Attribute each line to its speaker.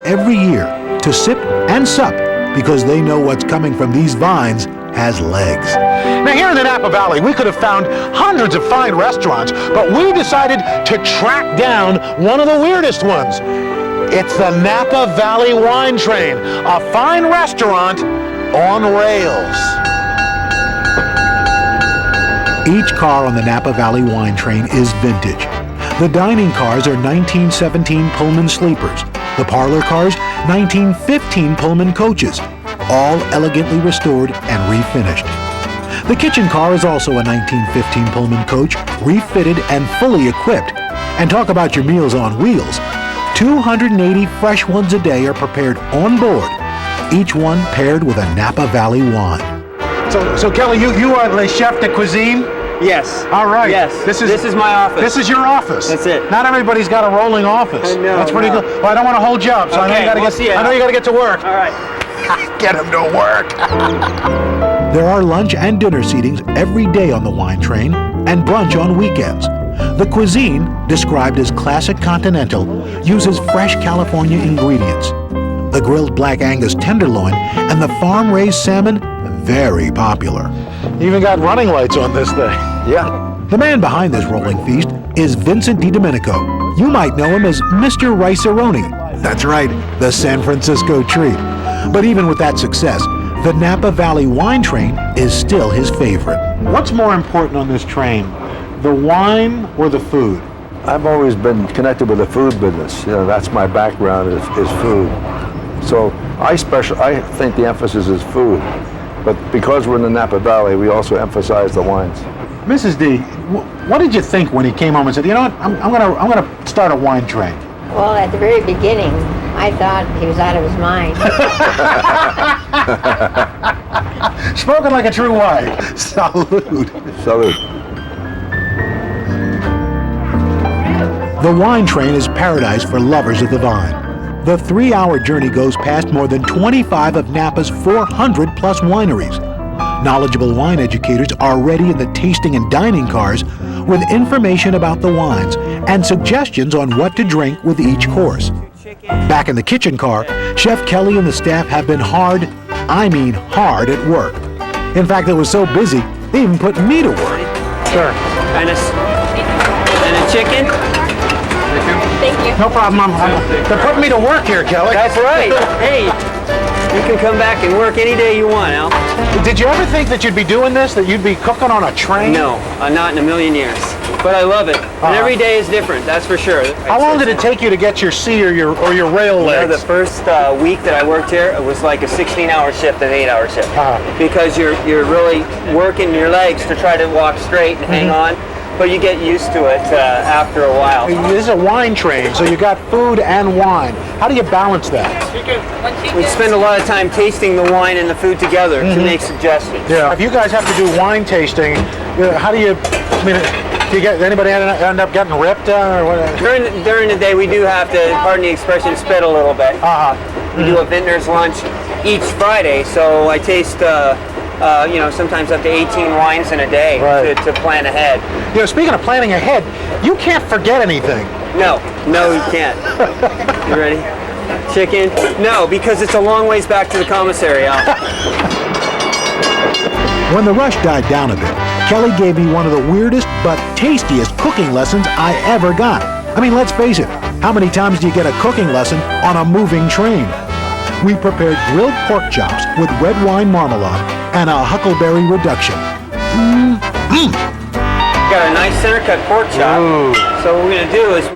Speaker 1: every year to sip and sup because they know what's coming from these vines has legs.
Speaker 2: Now here in the Napa Valley, we could have found hundreds of fine restaurants, but we decided to track down one of the weirdest ones. It's the Napa Valley Wine Train, a fine restaurant on rails.
Speaker 1: Each car on the Napa Valley Wine Train is vintage. The dining cars are 1917 Pullman sleepers. The parlor cars, 1915 Pullman coaches, all elegantly restored and refinished. The kitchen car is also a 1915 Pullman coach, refitted and fully equipped. And talk about your meals on wheels. 280 fresh ones a day are prepared on board, each one paired with a Napa Valley wine.
Speaker 2: So Kelly, you are the chef de cuisine?
Speaker 3: Yes.
Speaker 2: All right.
Speaker 3: Yes. This is my office.
Speaker 2: This is your office.
Speaker 3: That's it.
Speaker 2: Not everybody's got a rolling office.
Speaker 3: No,
Speaker 2: that's pretty good. Well, I don't want to hold you up, so
Speaker 3: okay,
Speaker 2: I know you got to get to work.
Speaker 3: All right.
Speaker 2: Get him to work.
Speaker 1: There are lunch and dinner seatings every day on the wine train and brunch on weekends. The cuisine, described as classic continental, uses fresh California ingredients. The grilled black Angus tenderloin and the farm-raised salmon, very popular.
Speaker 2: Even got running lights on this thing.
Speaker 1: Yeah. The man behind this rolling feast is Vincent DiDomenico. You might know him as Mr. Rice-A-Roni. That's right, the San Francisco treat. But even with that success, the Napa Valley Wine Train is still his favorite.
Speaker 2: What's more important on this train, the wine or the food?
Speaker 4: I've always been connected with the food business. You know, that's my background is food. So I think the emphasis is food. But because we're in the Napa Valley, we also emphasize the wines.
Speaker 2: Mrs. D, what did you think when he came home and said, you know what, I'm gonna start a wine train?
Speaker 5: Well, at the very beginning, I thought he was out of his mind.
Speaker 2: Spoken like a true wife. Salud.
Speaker 4: Salud.
Speaker 1: The wine train is paradise for lovers of the vine. The 3-hour journey goes past more than 25 of Napa's 400-plus wineries. Knowledgeable wine educators are ready in the tasting and dining cars with information about the wines and suggestions on what to drink with each course. Back in the kitchen car, Chef Kelly and the staff have been hard at work. In fact, it was so busy, they even put me to work.
Speaker 2: Sure.
Speaker 3: And a chicken?
Speaker 5: Thank you.
Speaker 2: No problem. They're putting me to work here, Kelly.
Speaker 3: That's right. Hey, you can come back and work any day you want, Al.
Speaker 2: Did you ever think that you'd be doing this, that you'd be cooking on a train?
Speaker 3: No, not in a million years. But I love it. And every day is different, that's for sure.
Speaker 2: How long did it take you to get your C or your rail
Speaker 3: You know,
Speaker 2: legs?
Speaker 3: the first week that I worked here, it was like a 16-hour shift and an 8-hour shift. Because you're really working your legs to try to walk straight and hang on. But you get used to it after a while.
Speaker 2: This is a wine train, so you got food and wine. How do you balance that?
Speaker 3: We spend a lot of time tasting the wine and the food together to make suggestions.
Speaker 2: Yeah. If you guys have to do wine tasting, how do you? I mean, do you get anybody end up getting ripped or what?
Speaker 3: During the day, we do have to, pardon the expression, spit a little bit. We do a vintner's lunch each Friday, so I taste. Sometimes up to 18 wines in a day to plan ahead.
Speaker 2: You know, speaking of planning ahead, you can't forget anything.
Speaker 3: No, you can't. You ready? Chicken? No, because it's a long ways back to the commissary, Al.
Speaker 1: When the rush died down a bit, Kelly gave me one of the weirdest but tastiest cooking lessons I ever got. I mean, let's face it, how many times do you get a cooking lesson on a moving train? We prepared grilled pork chops with red wine marmalade and a huckleberry reduction.
Speaker 3: Got a nice center cut pork chop. So what we're going to do is